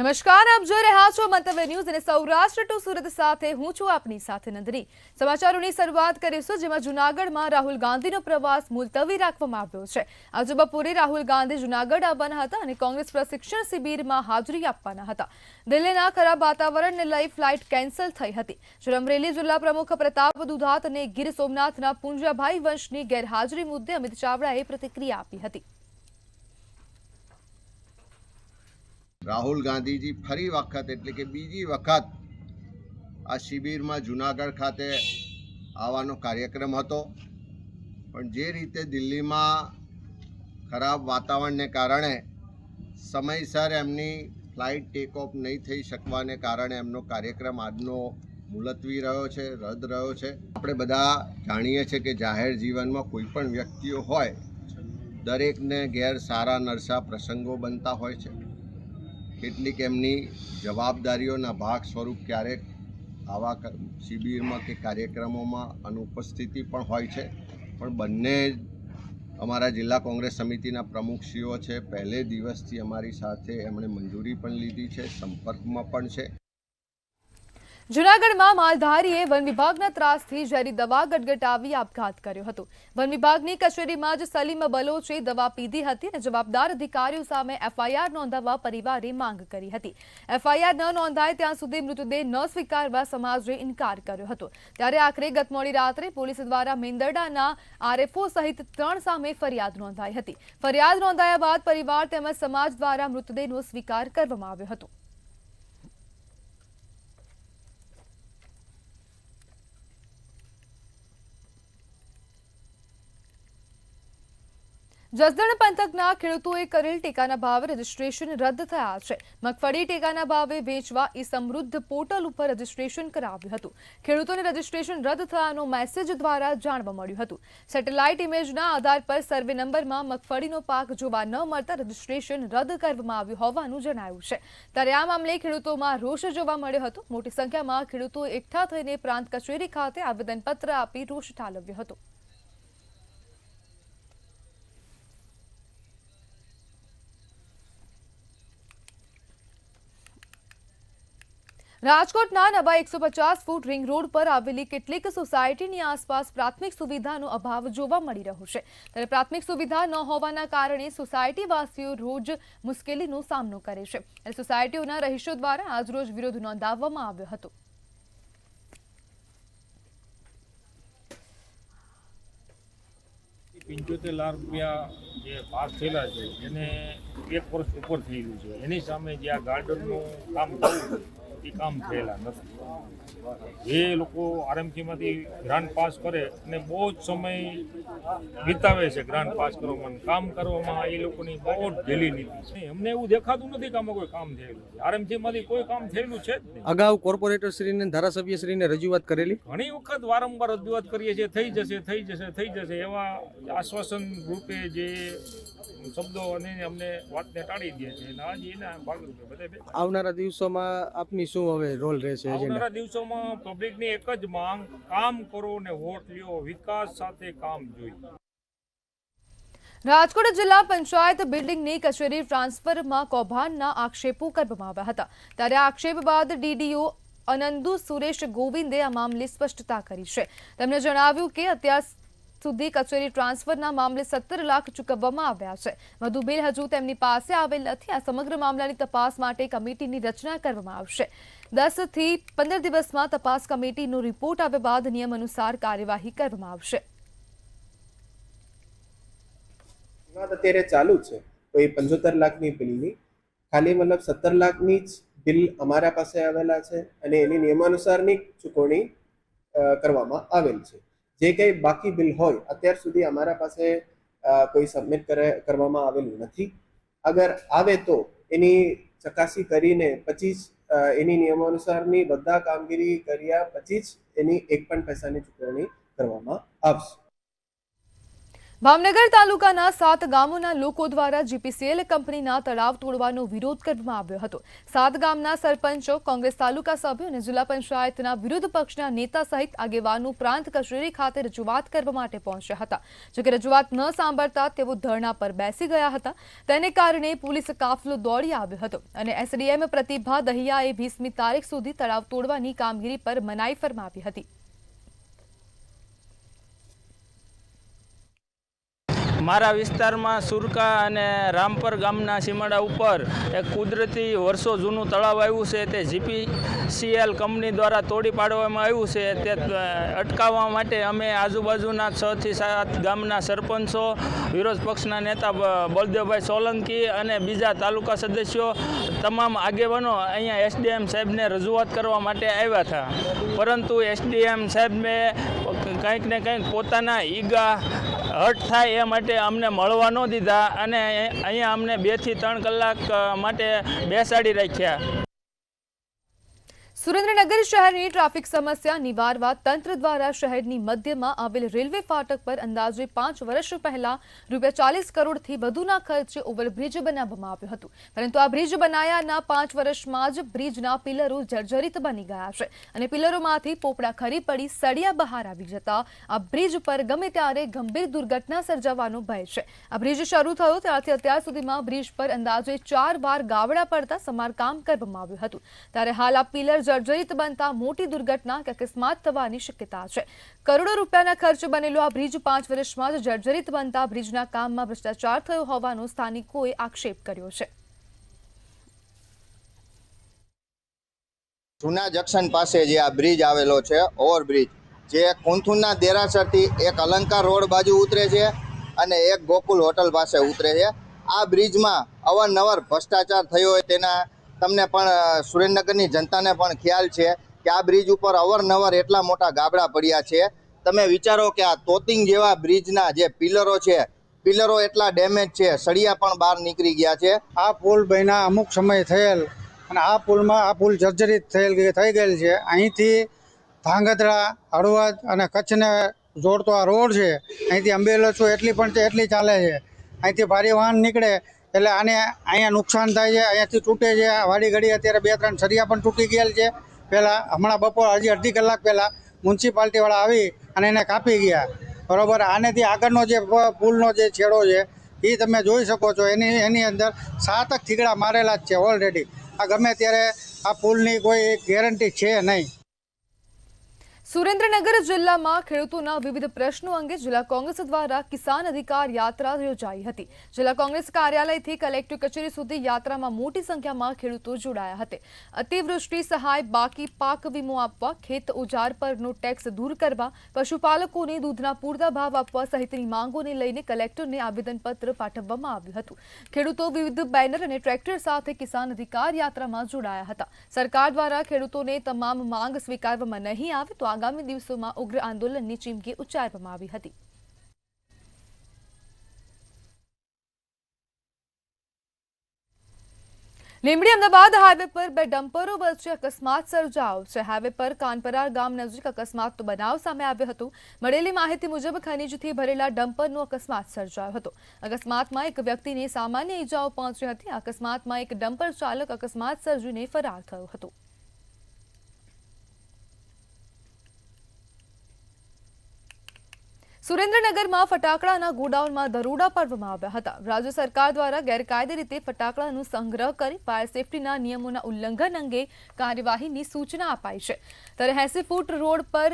નમસ્કાર, આપ જોઈ રહ્યા છો મંતવ્ય ન્યૂઝ અને સૌરાષ્ટ્ર ટુ સુરત સાથે હું છું આપની સાથે નંદની। સમાચારોની શરૂઆત કરીશું, જેમાં જૂનાગઢમાં રાહુલ ગાંધીનો પ્રવાસ મુલતવી રાખવામાં આવ્યો છે। આજે બપોરે રાહુલ ગાંધી જૂનાગઢ આવવાના હતા અને કોંગ્રેસ પ્રશિક્ષણ શિબિરમાં હાજરી આપવાના હતા। દિલ્હીના ખરાબ વાતાવરણને લઈ ફ્લાઇટ કેન્સલ થઈ હતી। જ્યારે અમરેલી જિલ્લા પ્રમુખ પ્રતાપ દુધાત અને ગીર સોમનાથના પુંજાભાઈ વંશની ગેરહાજરી મુદ્દે અમિત ચાવડાએ પ્રતિક્રિયા આપી હતી। રાહુલ ગાંધીજી ફરી વખત એટલે કે બીજી વખત આ શિબિરમાં જૂનાગઢ ખાતે આવવાનો કાર્યક્રમ હતો, પણ જે રીતે દિલ્હીમાં ખરાબ વાતાવરણને કારણે સમયસર એમની ફ્લાઇટ ટેક ઓફ નહીં થઈ શકવાને કારણે એમનો કાર્યક્રમ આજનો મુલતવી રહ્યો છે, રદ રહ્યો છે। આપણે બધા જાણીએ છીએ કે જાહેર જીવનમાં કોઈ પણ વ્યક્તિઓ હોય, દરેકને ઘેર સારા નરસા પ્રસંગો બનતા હોય છે। કેટલીક એમની જવાબદારીઓના ભાગ સ્વરૂપ ક્યારેક આવા શિબિરમાં કે કાર્યક્રમોમાં અનુપસ્થિતિ પણ હોય છે, પણ બંને અમારા જિલ્લા કોંગ્રેસ સમિતિના પ્રમુખશ્રીઓ છે, પહેલે દિવસથી અમારી સાથે એમણે મંજૂરી પણ લીધી છે, સંપર્કમાં પણ છે। જૂનાગઢમાં માલધારીએ વન વિભાગના ત્રાસથી ઝેરી દવા ગટગટાવી આપઘાત કર્યો હતો। વન વિભાગની કચેરીમાં જ સલીમ બલોચે દવા પીધી હતી અને જવાબદાર અધિકારીઓ સામે એફઆઈઆર નોંધાવવા પરિવારે માંગ કરી હતી। એફઆઈઆર ન નોંધાય ત્યાં સુધી મૃતદેહ ન સ્વીકારવા સમાજે ઇનકાર કર્યો હતો। ત્યારે આખરે ગત મોડી રાત્રે પોલીસ દ્વારા મેંદરડાના આરએફઓ સહિત 3 સામે ફરિયાદ નોંધાઈ હતી। ફરિયાદ નોંધાયા બાદ પરિવાર તેમજ સમાજ દ્વારા મૃતદેહનો સ્વીકાર કરવામાં આવ્યો હતો। જસદણ પંથકના ખેડૂતોએ કરેલ ટેકાના ભાવે રજીસ્ટ્રેશન રદ થયા છે। મગફળી ટેકાના ભાવે વેચવા ઈ સમૃદ્ધ પોર્ટલ ઉપર રજીસ્ટ્રેશન કરાવ્યું હતું। ખેડૂતોને રજીસ્ટ્રેશન રદ થયાનો મેસેજ દ્વારા જાણવા મળ્યું હતું। સેટેલાઇટ ઇમેજના આધાર પર સર્વે નંબરમાં મગફળીનો પાક જોવા ન મળતા રજીસ્ટ્રેશન રદ કરવામાં આવ્યું હોવાનું જણાયું છે। ત્યારે આ મામલે ખેડૂતોમાં રોષ જોવા મળ્યો હતો। મોટી સંખ્યામાં ખેડૂતો એકઠા થઈને પ્રાંત કચેરી ખાતે આવેદનપત્ર આપી રોષ ઠાલવ્યો હતો। રાજકોટના નવા 150 ફૂટ રિંગ રોડ પર આવેલી કેટલીક સોસાયટીની આસપાસ પ્રાથમિક સુવિધાનો અભાવ જોવા મળી રહ્યો છે। ત્યારે પ્રાથમિક સુવિધા ન હોવાના કારણે સોસાયટીવાસીઓ રોજ મુશ્કેલીનો સામનો કરે છે અને સોસાયટીઓના રહીશો દ્વારા આજરોજ વિરોધ નોંધાવવામાં આવ્યો હતો। 75 લાખ રૂપિયા જે પાસ થયેલા છે એને 1 વર્ષ ઉપર થઈ ગયું છે। એની સામે જે આ ગાર્ડનનું કામ થયું એ કામ થયેલા નથી। જે લોકો આરએમસીમાંથી ગ્રાન્ટ પાસ કરે અને બહુ જ સમય વિતાવે છે ગ્રાન્ટ પાસ કરવામાં, કામ કરવામાં એ લોકોની બહુ જ ઢીલી નીતિ છે। અમને એવું દેખાતું નથી કે આમાં કોઈ કામ થયેલું છે। આરએમસીમાંથી કોઈ કામ થયેલું છે જ નહીં। અગાઉ કોર્પોરેટર શ્રીને ધારાસભ્યશ્રીને રજૂઆત કરેલી, ઘણી વખત વારંવાર રજૂઆત કરીએ છીએ, થઈ જશે એવા આશ્વાસન રૂપે જે શબ્દો અને અમને વાતને ટાળી દે છે અને આજે એના ભાગરૂપે બધા આવનારા દિવસોમાં આપની શું હવે રોલ રહેશે? આવનારા દિવસોમાં પબ્લિકની એક જ માંગ, કામ કરો ને વોટ લ્યો, વિકાસ સાથે કામ જોઈએ। રાજકોટ જિલ્લા પંચાયત બિલ્ડિંગની કચેરી ટ્રાન્સફરમાં કૌભાંડના આક્ષેપો કરવામાં આવ્યા હતા। ત્યારે આક્ષેપ બાદ ડીડીઓ અનંદુ સુરેશ ગોવિંદે આ મામલે સ્પષ્ટતા કરી છે। તેમણે જણાવ્યું કે અત્યાર સુધી કચેરી ટ્રાન્સફરના મામલે 17 લાખ ચૂકવવામાં આવ્યા છે। વધુ બિલ હજુ તેમની પાસે આવેલ નથી। આ સમગ્ર મામલાની તપાસ માટે કમિટીની રચના કરવામાં આવશે। 10 થી 15 દિવસમાં તપાસ કમિટીનો રિપોર્ટ આવ્યા બાદ નિયમ અનુસાર કાર્યવાહી કરવામાં આવશે। અત્યારે ચાલુ છે કોઈ 75 લાખની બિલની, ખાલી મતલબ 17 લાખની જ બિલ અમારા પાસે આવેલા છે અને એની નિયમાનુસારની ચૂકવણી કરવામાં આવેલ છે। જે કંઈ બાકી બિલ હોય અત્યાર સુધી અમારા પાસે કોઈ સબમિટ કરવામાં આવેલું નથી। અગર આવે તો એની ચકાસી કરીને પછી એની નિયમાનુસારની બધા કામગીરી કર્યા પછી જ એની 1 પણ પૈસાની ચૂકવણી કરવામાં આવશે। ભાવનગર તાલુકાના 7 ગામોના લોકો દ્વારા જીપીસીએલ કંપનીના તળાવ તોડવાનો વિરોધ કરવામાં આવ્યો હતો. 7 ગામના સરપંચો, કોંગ્રેસ તાલુકા સભ્યો અને જિલ્લા પંચાયતના વિરોધ પક્ષના નેતા સહિત આગેવાનો પ્રાંત કચેરી ખાતે રજૂઆત કરવા માટે પહોંચ્યા હતા. જોકે રજૂઆત ન સાંભળતા તેઓ ધરણા પર બેસી ગયા હતા. તેને કારણે પોલીસ કાફલો દોડી આવ્યો હતો અને એસડીએમ પ્રતિભા દહિયાએ 20મી તારીખ સુધી તળાવ તોડવાની કામગીરી પર મનાઈ ફરમાવી હતી. મારા વિસ્તારમાં સુરકા અને રામપર ગામના સીમાડા ઉપર એક કુદરતી વર્ષો જૂનું તળાવ આવ્યું છે. તે જીપીસીએલ કંપની દ્વારા તોડી પાડવામાં આવ્યું છે. તે અટકાવવા માટે અમે આજુબાજુના 6 થી 7 ગામના સરપંચો, વિરોધ પક્ષના નેતા બળદેવભાઈ સોલંકી અને બીજા તાલુકા સદસ્યો, તમામ આગેવાનો અહીંયા એસડીએમ સાહેબને રજૂઆત કરવા માટે આવ્યા હતા. પરંતુ એસડીએમ સાહેબને કંઈક ને કંઈક પોતાના ઈગા હર્ટ થાય એ માટે અમને મળવા ન દીધા અને અહીંયા અમને 2 થી 3 કલાક માટે બેસાડી રાખ્યા. સુરેન્દ્રનગર શહેરની ટ્રાફિક સમસ્યા નિવારવા તંત્ર દ્વારા શહેરની મધ્યમાં આવેલ રેલવે ફાટક પર અંદાજે 5 વર્ષ પહેલા ₹40 કરોડથી વધુના ખર્ચે ઓવરબ્રિજ બનાવવામાં આવ્યું હતું. પરંતુ આ બ્રિજ બનાયાના 5 વર્ષમાં જ બ્રિજના પિલરો જર્જરિત બની ગયા છે અને પિલરોમાંથી પોપડા ખરી પડી સળિયા બહાર આવી જતા આ બ્રિજ પર ગમે ત્યારે ગંભીર દુર્ઘટના સર્જાવાનો ભય છે. આ બ્રિજ શરૂ થયો ત્યારથી અત્યાર સુધીમાં બ્રિજ પર અંદાજે 4 વાર ગાબડા પડતા સમારકામ કરવામાં આવ્યું હતું. ત્યારે હાલ આ પિલર જર્જરિત બનતા મોટી દુર્ઘટના કે અકસ્માત થવાની શક્યતા છે. કરોડો રૂપિયાના ખર્ચે બનેલો આ બ્રિજ 5 વર્ષમાં જ જર્જરિત બનતા બ્રિજના કામમાં ભ્રષ્ટાચાર થયો હોવાનો સ્થાનિકોએ આક્ષેપ કર્યો છે. જૂના જંકશન પાસે જે આ બ્રિજ આવેલો છે, ઓવરબ્રિજ, જે કુંથુના દેરાસરથી એક અલંકાર રોડ બાજુ ઉતરે છે અને એક ગોકુલ હોટલ પાસે ઉતરે છે. આ બ્રિજમાં અવારનવાર ભ્રષ્ટાચાર થયો હોય તેના તમને પણ સુરેન્દ્રનગરની જનતાને પણ ખ્યાલ છે કે આ બ્રિજ ઉપર અવારનવાર એટલા મોટા ગાબડા પડ્યા છે. તમે વિચારો કે આ તોતિંગ જેવા બ્રિજના જે પિલરો છે, પિલરો એટલા ડેમેજ છે, સળિયા પણ બહાર નીકળી ગયા છે. આ પુલ બન્યા અમુક સમય થયેલ અને આ પુલ જર્જરિત થઈ ગયેલ છે. અહીંથી ધાંગધ્રા, હળવદ અને કચ્છને જોડતો આ રોડ છે. અહીંથી એમ્બ્યુલન્સો એટલી ચાલે છે. અહીંથી ભારે વાહન નીકળે એટલે આને અહીંયા નુકસાન થાય છે, અહીંયાથી તૂટે છે. વાડી ઘડી અત્યારે 2-3 સરિયા પણ તૂટી ગયેલ છે. પહેલાં હમણાં બપોર હજી અડધી કલાક પહેલાં મ્યુનિસિપાલિટીવાળા આવી અને એને કાપી ગયા. બરાબર, આનેથી આગળનો જે પુલનો જે છેડો છે એ તમે જોઈ શકો છો. એની અંદર 7 થીગડા મારેલા જ છે ઓલરેડી. આ ગમે ત્યારે આ પુલની કોઈ ગેરંટી છે નહીં. સુરેન્દ્રનગર જિલ્લામાં ખેડૂતોના વિવિધ પ્રશ્નો અંગે જિલ્લા કોંગ્રેસ દ્વારા કિસાન અધિકાર યાત્રા યોજાઈ હતી. જિલ્લા કોંગ્રેસ કાર્યાલયથી કલેક્ટર કચેરી સુધી યાત્રામાં મોટી સંખ્યામાં ખેડૂતો જોડાયા હતા. અતિવૃષ્ટિ સહાય, બાકી પાક વીમો આપવા, ખેત ઓજાર પરનો ટેક્સ દૂર કરવા, પશુપાલકોને દૂધના પૂરતા ભાવ આપવા સહિતની માંગોને લઈને કલેક્ટરને આવેદનપત્ર પાઠવવામાં આવ્યું હતું. ખેડૂતો વિવિધ બેનર અને ટ્રેક્ટર સાથે કિસાન અધિકાર યાત્રામાં જોડાયા હતા. સરકાર દ્વારા ખેડૂતોને તમામ માંગ સ્વીકારવામાં નહીં આવે તો આગામી દિવસોમાં ઉગ્ર આંદોલનની ચીમકી ઉચ્ચારવામાં આવી હતી. લીંબડી અમદાવાદ હાઈવે પર 2 ડમ્પરો વચ્ચે અકસ્માત સર્જાયો છે. હાઈવે પર કાનપરા ગામ નજીક અકસ્માતનો બનાવ સામે આવ્યો હતો. મળેલી માહિતી મુજબ ખનીજથી ભરેલા ડમ્પરનો અકસ્માત સર્જાયો હતો. અકસ્માતમાં એક વ્યક્તિને સામાન્ય ઈજાઓ પહોંચી હતી. અકસ્માતમાં એક ડમ્પર ચાલક અકસ્માત સર્જીને ફરાર થયો હતો. સુરેન્દ્રનગરમાં ફટાકડાના ગોડાઉનમાં દરોડા પાડવામાં આવ્યા હતા. રાજ્ય સરકાર દ્વારા ગેરકાયદે રીતે ફટાકડાનો સંગ્રહ કરી ફાયર સેફટીના નિયમોના ઉલ્લંઘન અંગે કાર્યવાહીની સૂચના અપાઈ છે. ત્યારે 80 ફૂટ રોડ પર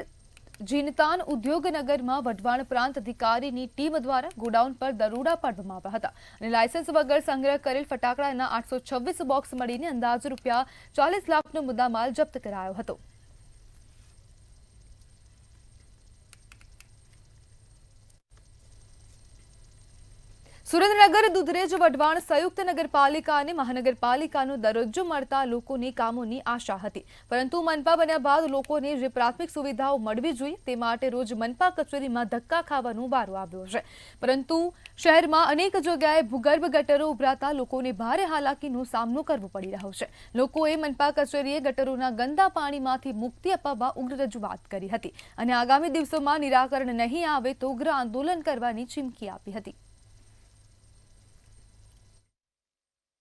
જીનતાન ઉદ્યોગનગરમાં વઢવાણ પ્રાંત અધિકારીની ટીમ દ્વારા ગોડાઉન પર દરોડા પાડવામાં આવ્યા હતા અને લાયસન્સ વગર સંગ્રહ કરેલ ફટાકડાના 826 બોક્સ મળીને અંદાજે ₹40 લાખનો મુદ્દામાલ જપ્ત કરાયો હતો. સુરેન્દ્રનગર દુધરેજ વઢવાણ સંયુક્ત નગરપાલિકા અને મહાનગરપાલિકાનો દરજ્જો મળતા લોકોની કામોની આશા હતી, પરંતુ મનપા બન્યા બાદ લોકોને જે પ્રાથમિક સુવિધાઓ મળવી જોઈએ તે માટે રોજ મનપા કચેરીમાં ધક્કા ખાવાનો વારો આવ્યો છે. પરંતુ શહેરમાં અનેક જગ્યાએ ભૂગર્ભ ગટરો ઉભરાતા લોકોને ભારે હાલાકીનો સામનો કરવો પડી રહ્યો છે. લોકોએ મનપા કચેરીએ ગટરોના ગંદા પાણીમાંથી મુક્તિ અપાવવા ઉગ્ર રજૂઆત કરી હતી અને આગામી દિવસોમાં નિરાકરણ નહીં આવે તો ઉગ્ર આંદોલન કરવાની ચીમકી આપી હતી.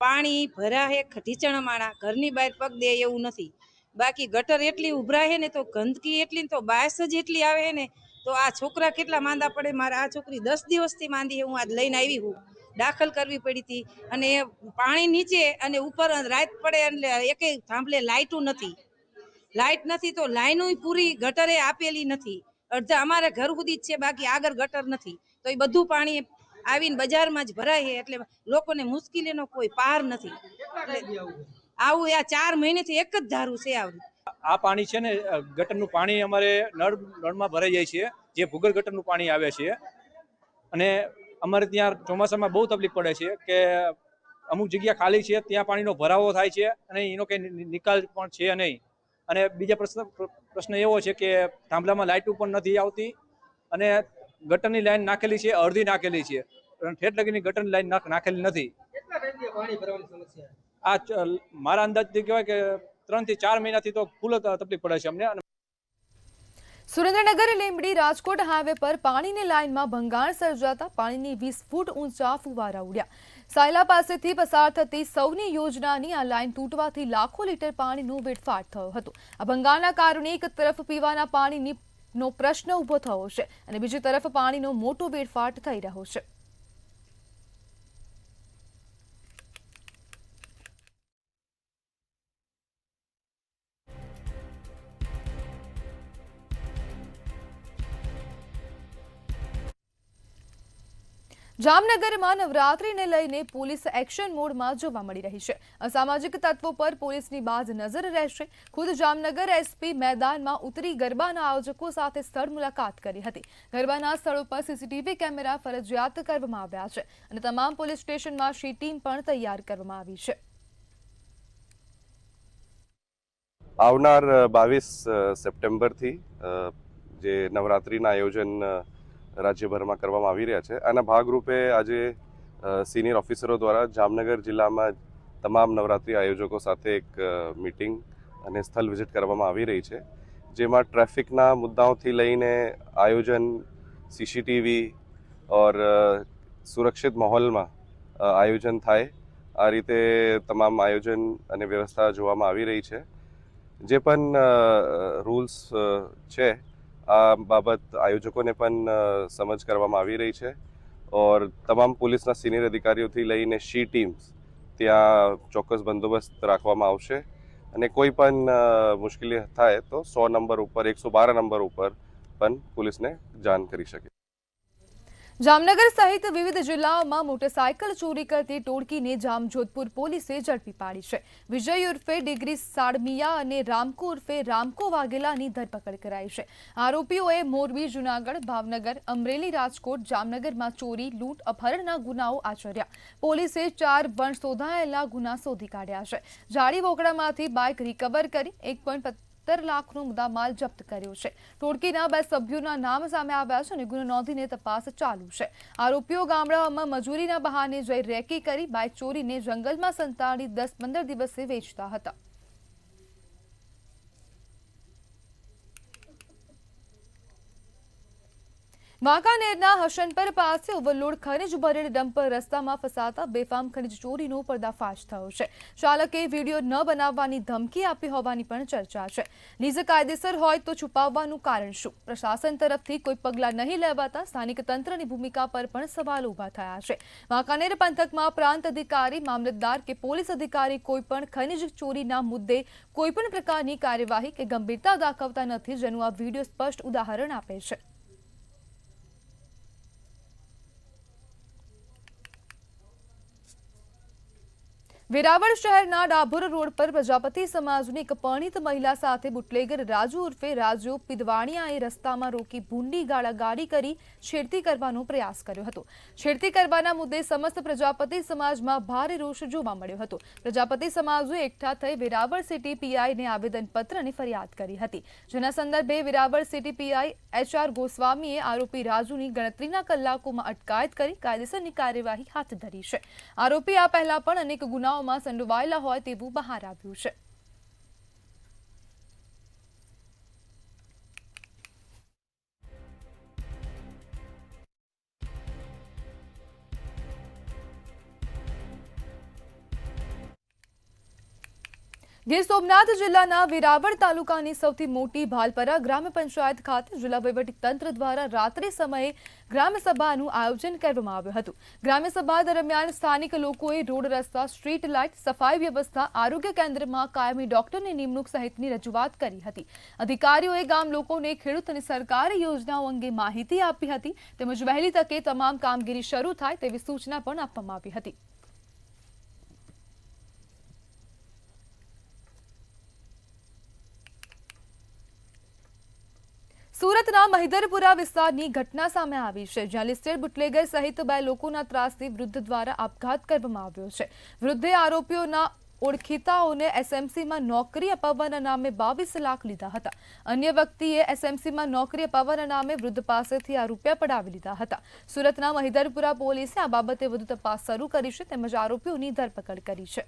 પાણી ભરાહે ઢીચણમાણા ઘરની બહાર પગ દે એવું નથી. બાકી ગટર એટલી ઉભરાય ને તો ગંદકી એટલી તો બાસ જ એટલી આવે ને તો આ છોકરા કેટલા માંદા પડે. મારા આ છોકરી 10 દિવસથી માંદી હું આજ લઈને આવી હું દાખલ કરવી પડી હતી. અને પાણી નીચે અને ઉપર રાત પડે એટલે એકે થાંભલે લાઇટું નથી તો લાઈનો પૂરી ગટરે આપેલી નથી. અડધા અમારે ઘર સુધી જ છે, બાકી આગળ ગટર નથી. તો એ બધું પાણી આવીને બજારમાં જ ભરાય છે એટલે લોકોને મુશ્કેલીનો કોઈ પાર નથી. આવું આ 4 મહિનેથી એક જ ધારું છે. આ પાણી છે ને ગટરનું પાણી અમારે નળમાં ભરાઈ જાય છે, જે ભૂગર્ભ ગટરનું પાણી આવે છે. અને અમારે ત્યાં ચોમાસામાં બહુ તકલીફ પડે છે કે અમુક જગ્યા ખાલી છે ત્યાં પાણીનો ભરાવો થાય છે અને એનો કંઈ નિકાલ પણ છે નહીં. અને બીજા પ્રશ્ન એવો છે કે થાંભલામાં લાઇટો પણ નથી આવતી અને ગટરની લાઈન નાખેલી છે, અડધી નાખેલી છે, ઠેઠ લગીની ગટરની લાઈન નાખેલી નથી. આ મારા અંદાજથી કહેવાય કે 3 થી 4 મહિનાથી તો ફૂલ તકલીફ પડે છે અમને. સુરેન્દ્રનગર લીંબડી રાજકોટ હાઈવે પર પાણીની લાઇનમાં ભંગાણ સર્જાતા પાણીની 20 ફૂટ ઊંચા ફુવારા ઉડ્યા. સાયલા પાસેથી પસાર થતી સૌની યોજનાની આ લાઇન તૂટવાથી લાખો લીટર પાણીનો વેડફાટ થયો હતો. આ ભંગાણના કારણે એક તરફ પીવાના પાણીની નો પ્રશ્ન ઉભો થયો છે અને બીજી તરફ પાણીનો મોટો વેડફાટ થઈ રહ્યો છે. જામનગરમાં નવરાત્રીને લઈને પોલીસ એક્શન મોડમાં જોવા મળી રહી છે. અસામાજિક તત્વો પર પોલીસની બાજ નજર રહેશે. ખુદ જામનગર એસપી મેદાનમાં ઉતરી ગરબાના આયોજકો સાથે સ્થળ મુલાકાત કરી હતી. ગરબાના સ્થળો પર સીસીટીવી કેમેરા ફરજિયાત કરવામાં આવ્યા છે અને તમામ પોલીસ સ્ટેશનમાં સી ટીમ પણ તૈયાર કરવામાં આવી છે. આવનાર 22 સપ્ટેમ્બરથી જે નવરાત્રીના આયોજન રાજ્યભરમાં કરવામાં આવી રહ્યા છે, આના ભાગરૂપે આજે સિનિયર ઓફિસરો દ્વારા જામનગર જિલ્લામાં તમામ નવરાત્રી આયોજકો સાથે એક મીટિંગ અને સ્થળ વિઝિટ કરવામાં આવી રહી છે, જેમાં ટ્રાફિકના મુદ્દાઓથી લઈને આયોજન, સીસીટીવી ઓર સુરક્ષિત માહોલમાં આયોજન થાય આ રીતે તમામ આયોજન અને વ્યવસ્થા જોવામાં આવી રહી છે. જે પણ રૂલ્સ છે આ બાબત આયોજકોને પણ સમજ કરવામાં આવી રહી છે ઓર તમામ પોલીસના સિનિયર અધિકારીઓથી લઈને સી ટીમ્સ ત્યાં ચોક્કસ બંદોબસ્ત રાખવામાં આવશે અને કોઈ પણ મુશ્કેલી થાય તો 100 નંબર ઉપર 112 નંબર ઉપર પણ પોલીસને જાણ કરી શકે. જામનગર સહિત વિવિધ જિલ્લાઓમાં મોટરસાયકલ ચોરી કરતી ટોળકીને જામજોધપુર પોલીસે ઝડપી પાડી છે. વિજય ઉર્ફે ડિગ્રી સાડમિયા અને રામકો ઉર્ફે રામકો વાઘેલાની ધરપકડ કરાઈ છે. આરોપીઓએ મોરબી, જૂનાગઢ, ભાવનગર, અમરેલી, રાજકોટ, જામનગરમાં ચોરી, લૂંટ, અપહરણના ગુનાઓ આચર્યા. પોલીસે 4 વણશોધાયેલા ગુના શોધી કાઢ્યા છે. જાડી વોકડામાંથી બાઇક રિકવર કરી 1.17 લાખનો મુદ્દામાલ જપ્ત કર્યો છે. ટોળકીના 2 સભ્યોના નામ સામે આવ્યા છે અને ગુનો નોંધીને તપાસ ચાલુ છે. આરોપીઓ ગામડાઓમાં મજૂરીના બહાને જઈ રેકી કરી બાઇક ચોરીને જંગલમાં સંતાડી 10-15 દિવસે વેચતા હતા. વાંકાનેરના હસનપર પાસે ઓવરલોડ ખનીજ ભરેલ ડમ્પર રસ્તામાં ફસાતા બેફામ ખનીજ ચોરીનો પર્દાફાશ થયો છે. ચાલકે વિડીયો ન બનાવવાની ધમકી આપી હોવાની પણ ચર્ચા છે. લીઝ કાયદેસર હોય તો છુપાવવાનું કારણ શું? પ્રશાસન તરફથી કોઈ પગલાં નહીં લેવાતા સ્થાનિક તંત્રની ભૂમિકા પર પણ સવાલ ઊભા થયા છે. વાંકાનેર પંથકમાં પ્રાંત અધિકારી, મામલતદાર કે પોલીસ અધિકારી કોઈ પણ ખનીજ ચોરીના મુદ્દે કોઈ પણ પ્રકારની કાર્યવાહી કે ગંભીરતા દાખવતા નથી, જેનું આ વિડીયો સ્પષ્ટ ઉદાહરણ આપે છે. વેરાવળ શહેરના ડાભોર રોડ પર પ્રજાપતિ સમાજની એક પરિણીત મહિલા સાથે બુટલેગર રાજુ ઉર્ફે રાજુ પિદવાણિયાએ રસ્તામાં રોકી ભૂંડી ગાળાગાળી કરી છેડતી કરવાનો પ્રયાસ કર્યો હતો. છેડતી કરવાના મુદ્દે સમસ્ત પ્રજાપતિ સમાજમાં ભારે રોષ જોવા મળ્યો હતો. પ્રજાપતિ સમાજે એકઠા થઈ વેરાવળ સિટી પીઆઈને આવેદનપત્ર અને ફરિયાદ કરી હતી, જેના સંદર્ભે વેરાવળ સિટી પીઆઈ HR ગોસ્વામીએ આરોપી રાજુની ગણતરીના કલાકોમાં અટકાયત કરી કાયદેસરની કાર્યવાહી હાથ ધરી છે. આરોપી આ પહેલા પણ અનેક ગુનાઓમાં સંડોવાયેલા હોય તેવું બહાર આવ્યું છે. ગીર સોમનાથ જિલ્લાના વેરાવળ તાલુકાની સૌથી મોટી ભાલપરા ગ્રામ પંચાયત ખાતે જિલ્લા વહીવટીતંત્ર દ્વારા રાત્રિ સમયે ગ્રામસભાનું આયોજન કરવામાં આવ્યું હતું. ગ્રામસભા દરમિયાન સ્થાનિક લોકોએ રોડ, રસ્તા, સ્ટ્રીટ લાઇટ, સફાઈ વ્યવસ્થા, આરોગ્ય કેન્દ્રમાં કાયમી ડોક્ટરની નિમણૂક સહિતની રજૂઆત કરી હતી. અધિકારીઓએ ગામ લોકોને ખેડૂત અને સરકારી યોજનાઓ અંગે માહિતી આપી હતી, તેમજ વહેલી તકે તમામ કામગીરી શરૂ થાય તેવી સૂચના પણ આપવામાં આવી હતી. સુરતના મહિધરપુરા વિસ્તારની ઘટના સામે આવી છે, જ્યાં લિસ્ટેડ બુટલેગર સહિત 2 લોકોના ત્રાસથી વૃદ્ધ દ્વારા આપઘાત કરવામાં આવ્યો છે. વૃદ્ધે આરોપીઓના ઓળખીતાઓને SMCમાં નોકરી અપાવવાના નામે 22 લાખ લીધા હતા. અન્ય વ્યક્તિએ SMCમાં નોકરી અપાવવાના નામે વૃદ્ધ પાસેથી આ રૂપિયા પડાવી લીધા હતા. સુરતના મહિધરપુરા પોલીસે આ બાબતે વધુ તપાસ શરૂ કરી છે, તેમજ આરોપીઓની ધરપકડ કરી છે.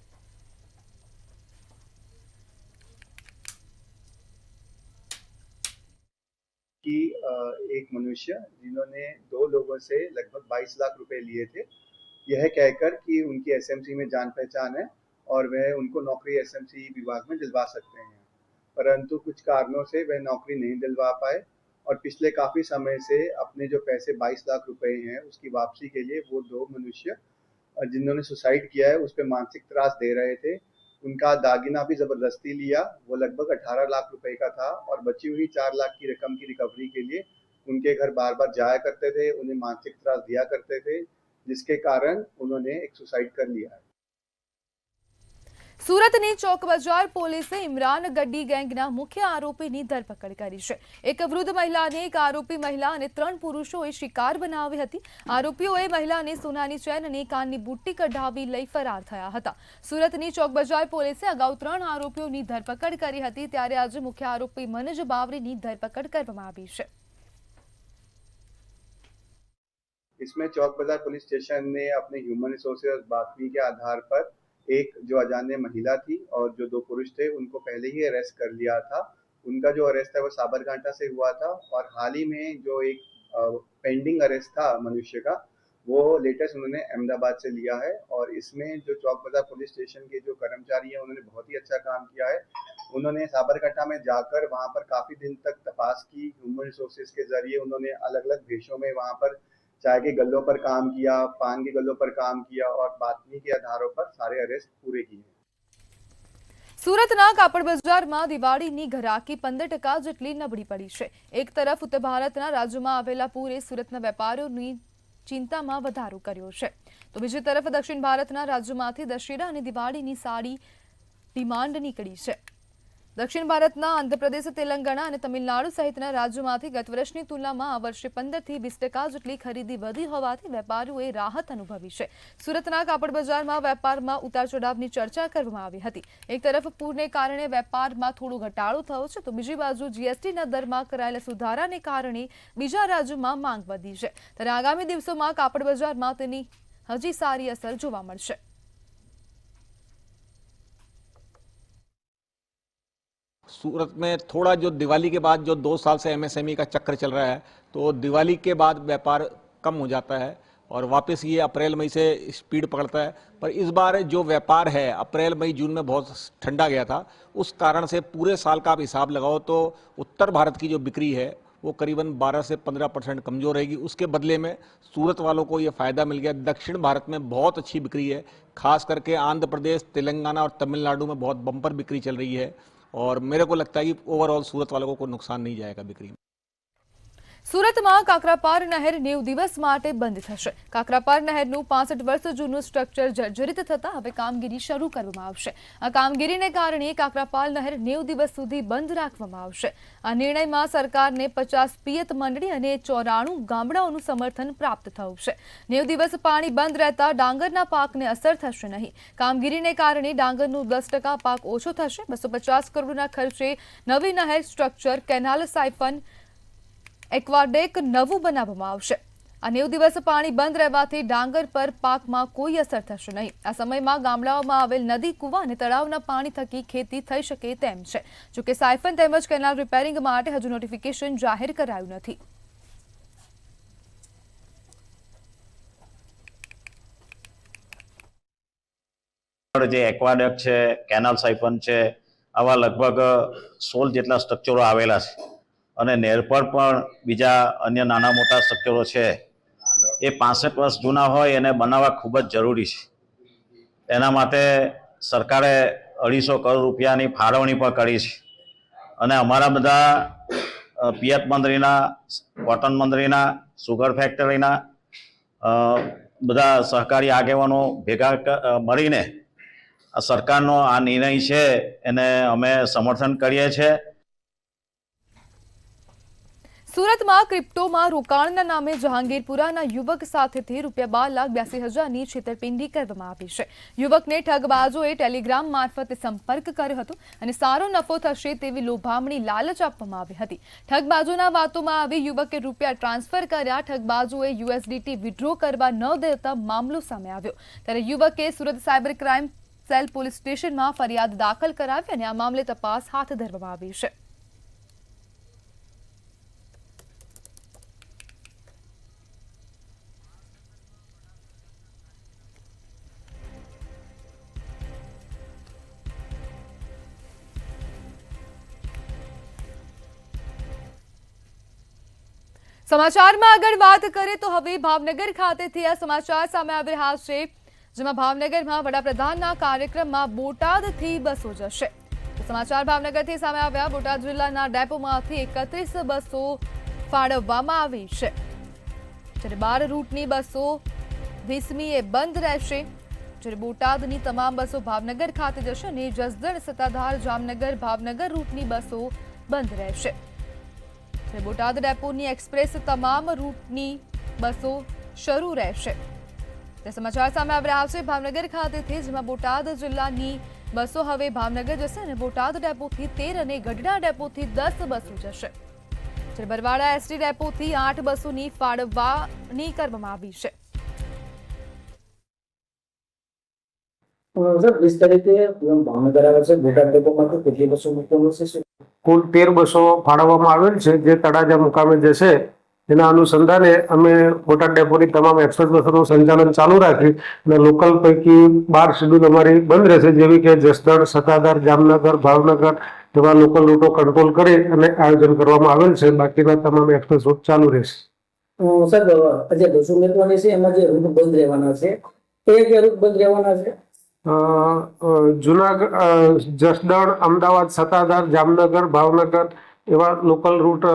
कि एक मनुष्य जिन्होंने 2 लोगों से लगभग 22 लाख रुपए लिए थे, यह कहकर कि उनकी SMC में जान पहचान है और वह उनको नौकरी SMC विभाग में दिलवा सकते हैं, परंतु कुछ कारणों से वह नौकरी नहीं दिलवा पाए और पिछले काफ़ी समय से अपने जो पैसे 22 लाख रुपए हैं उसकी वापसी के लिए वो 2 मनुष्य जिन्होंने सुसाइड किया है उस पर मानसिक त्रास दे रहे थे. उनका दागिना भी जबरदस्ती लिया, वो लगभग 18 लाख रुपए का था और बची हुई 4 लाख की रकम की रिकवरी के लिए उनके घर बार बार जाया करते थे, उन्हें मानसिक त्रास दिया करते थे, जिसके कारण उन्होंने एक सुसाइड कर लिया है. સુરતની ચોક બજાર પોલીસે ઇમરાન ગડ્ડી ગેંગના મુખ્ય આરોપીની ધરપકડ કરી છે. એક વૃદ્ધ મહિલાને, એક આરોપી મહિલા અને 3 પુરુષોએ શિકાર બનાવી હતી. આરોપીઓએ મહિલાને સોનાની ચેન અને કાનની બુટ્ટી કઢાવી લઈ ફરાર થયા હતા. સુરતની ચોક બજાર પોલીસે અગાઉ 3 આરોપીઓની ધરપકડ કરી હતી, ત્યારે આજે મુખ્ય આરોપી મનોજ બાવરીની ધરપકડ કરવામાં આવી છે. इसमें चौक बाजार पुलिस स्टेशन ने अपने ह्यूमन रिसोर्सेज बातमी के आधार पर एक जो अजान्य महिला थी और जो 2 पुरुष थे उनको पहले ही अरेस्ट कर लिया था. उनका जो अरेस्ट है वो साबरकांठा से हुआ था और हाल ही में जो एक पेंडिंग अरेस्ट था मनुष्य का वो लेटेस्ट उन्होंने अहमदाबाद से लिया है और इसमें जो चौक बाजार पुलिस स्टेशन के जो कर्मचारी हैं उन्होंने बहुत ही अच्छा काम किया है. उन्होंने साबरकांठा में जाकर वहाँ पर काफ़ी दिन तक तपास की. ह्यूमन रिसोर्सेज के जरिए उन्होंने अलग अलग भेषों में वहाँ पर चाय के गल्लों पर काम किया, पान के गल्लों पर काम किया और बातमी के आधारों पर सारे अरेस्ट पूरे किए. સુરતના કાપડ બજારમાં દિવાળીની ઘરાકી 15% જેટલી નબળી પડી છે. એક તરફ ઉત્તર ભારતના રાજ્યોમાં આવેલા પૂરે સુરતના વેપારીઓની ચિંતામાં વધારો કર્યો છે, તો બીજી તરફ દક્ષિણ ભારતના રાજ્યોમાંથી દશેરા અને દિવાળીની સારી ડિમાન્ડ નીકળી છે. દક્ષિણ ભારતના આંધ્રપ્રદેશ, તેલંગાણા અને તમિલનાડુ સહિતના રાજ્યોમાંથી ગત વર્ષની તુલનામાં આ વર્ષે 15 થી 20% જેટલી ખરીદી વધી હોવાથી વેપારીઓએ રાહત અનુભવી છે. સુરતના કાપડ બજારમાં વેપારમાં ઉતાર ચઢાવની ચર્ચા કરવામાં આવી હતી. એક તરફ પૂરને કારણે વેપારમાં થોડો ઘટાડો થયો છે, તો બીજી બાજુ GSTના દરમાં કરાયેલા સુધારાને કારણે બીજા રાજ્યોમાં માંગ વધી છે, ત્યારે આગામી દિવસોમાં કાપડ બજારમાં તેની હજી સારી અસર જોવા મળશે. सूरत में थोड़ा जो दिवाली के बाद जो 2 साल से MSME का चक्र चल रहा है, तो दिवाली के बाद व्यापार कम हो जाता है और वापस ये अप्रैल मई से स्पीड पकड़ता है. पर इस बार जो व्यापार है अप्रैल मई जून में बहुत ठंडा गया था, उस कारण से पूरे साल का आप हिसाब लगाओ तो उत्तर भारत की जो बिक्री है वो करीबन 12 से 15% कमज़ोर रहेगी. उसके बदले में सूरत वालों को ये फ़ायदा मिल गया. दक्षिण भारत में बहुत अच्छी बिक्री है, खास करके आंध्र प्रदेश, तेलंगाना और तमिलनाडु में बहुत बम्पर बिक्री चल रही है और मेरे को लगता है कि ओवरऑल सूरत वालों को कोई नुकसान नहीं जाएगा बिक्री में. સુરતમાં કાકરાપાર નહેર 90 દિવસ માટે બંધ થશે. કાકરાપાર નહેરનું 65 વર્ષ જૂનું સ્ટ્રક્ચર જર્જરિત થતા હવે કામગીરી શરૂ કરવામાં આવશે. આ કામગીરીને કારણે કાકરાપાર નહેર 90 દિવસ સુધી બંધ રાખવામાં આવશે. આ નિર્ણયમાં સરકારને 50 પિયત મંડળી અને 94 ગામડાઓનું સમર્થન પ્રાપ્ત થયું છે. 90 દિવસ પાણી બંધ રહેતા ડાંગરના પાકને અસર થશે નહીં. કામગીરીને કારણે ડાંગરનું 10% પાક ઓછો થશે. 250 કરોડના ખર્ચે નવી નહેર સ્ટ્રક્ચર, કેનાલ, સાયફન, એક્વાડેક નવું બનાવવામાં આવશે. આ 90 દિવસ પાણી બંધ રહેવાથી ડાંગર પર પાકમાં કોઈ અસર થશે નહીં. આ સમયમાં ગામડાઓમાં આવેલ નદી, કુવા અને તળાવના પાણી થકી ખેતી થઈ શકે તેમ છે. જોકે સાયફન તેમજ કેનાલ રિપેરિંગ માટે હજુ નોટિફિકેશન જાહેર કરાયું નથી. જે એક્વાડેક છે, કેનાલ સાયફન છે, આવા લગભગ 16 જેટલા સ્ટ્રક્ચરો આવેલા છે અને નહેર પર પણ બીજા અન્ય નાના મોટા સ્ટ્રક્ચરો છે. એ 65 વર્ષ જૂના હોય એને બનાવવા ખૂબ જ જરૂરી છે. એના માટે સરકારે 250 કરોડ રૂપિયાની ફાળવણી પણ કરી છે અને અમારા બધા પિયત મંત્રીના, કોટન મંત્રીના, સુગર ફેક્ટરીના બધા સહકારી આગેવાનો ભેગા મળીને આ સરકારનો આ નિર્ણય છે એને અમે સમર્થન કરીએ છીએ. સુરતમાં ક્રિપ્ટોમાં રોકાણના નામે જહાંગીરપુરાના યુવક સાથેથી ₹2,82,000ની છેતરપિંડી કરવામાં આવી છે. યુવકને ઠગબાજોએ ટેલિગ્રામ મારફતે સંપર્ક કર્યો હતો અને સારો નફો થશે તેવી લોભામણી લાલચ આપવામાં આવી હતી. ઠગબાજોના વાતોમાં આવી યુવકે રૂપિયા ટ્રાન્સફર કર્યા. ઠગબાજોએ USDT વિડ્રો કરવા ન દેતા મામલો સામે આવ્યો. ત્યારે યુવકે Surat cyber crime cell police સ્ટેશનમાં ફરિયાદ દાખલ કરાવી અને આ મામલે તપાસ હાથ ધરવામાં આવી છે. સમાચારમાં આગળ વાત કરીએ તો હવે ભાવનગર ખાતેથી આ સમાચાર સામે આવી રહ્યા છે, જેમાં ભાવનગરમાં વડાપ્રધાનના કાર્યક્રમમાં બોટાદથી બસો જશે. સમાચાર ભાવનગરથી સામે આવ્યા. બોટાદ જિલ્લાના ડેપોમાંથી 31 બસો ફાળવવામાં આવી છે. જ્યારે 12 રૂટની બસો 20મીએ બંધ રહેશે. જ્યારે બોટાદની તમામ બસો ભાવનગર ખાતે જશે અને જસદણ, સત્તાધાર, જામનગર, ભાવનગર રૂટની બસો બંધ રહેશે. બોટાદ ડેપોની એક્સપ્રેસ તમામ રૂટની બસો શરૂ રહેશે. તે સમાચાર સામે આવી રહ્યા છે ભાવનગર ખાતેથી, જેમાં બોટાદ જિલ્લાની બસો હવે ભાવનગર જશે અને બોટાદ ડેપોથી 13 અને ગઢડા ડેપોથી 10 બસો જશે. જ્યારે બરવાડા એસટી ડેપોથી 8 બસોની ફાળવણી કરવામાં આવી છે. સર, 20 તારીખે ભાવનગર આવે છે. બોટાદ ડેપોમાંથી કેટલી બસો મૂકવામાં છે? કુલ 13 બસો ફાળવવામાં આવેલ છે, જે તળાજા મુકામે જશે. એના અનુસંધાને અમે બોટાદ ડેપોની તમામ એક્સપ્રેસ બસોનું સંચાલન ચાલુ રાખી અને લોકલ પૈકી 12 શેડ્યુલ અમારી બંધ રહેશે, જેવી કે જસદણ, સત્તાધાર, જામનગર, ભાવનગર એવા લોકલ રૂટો કંટ્રોલ કરી અને આયોજન કરવામાં આવેલ છે. બાકીના તમામ એક્સપ્રેસ રૂટ ચાલુ રહેશે. સર, જે બસો મૂકવાની છે એમાં જે રૂટ બંધ રહેવાના છે એ રૂટ બંધ રહેવાના છે? જુનાગઢ, જસદણ, અમદાવાદ, સત્તાધાર, જામનગર, ભાવનગર એવા લોકલ રૂટ.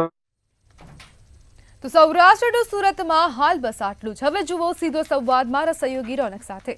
તો સૌરાષ્ટ્ર ટુ સુરતમાં હાલ બસ આટલું જ. હવે જુઓ સીધો સંવાદ મારા સહયોગી રોનક સાથે.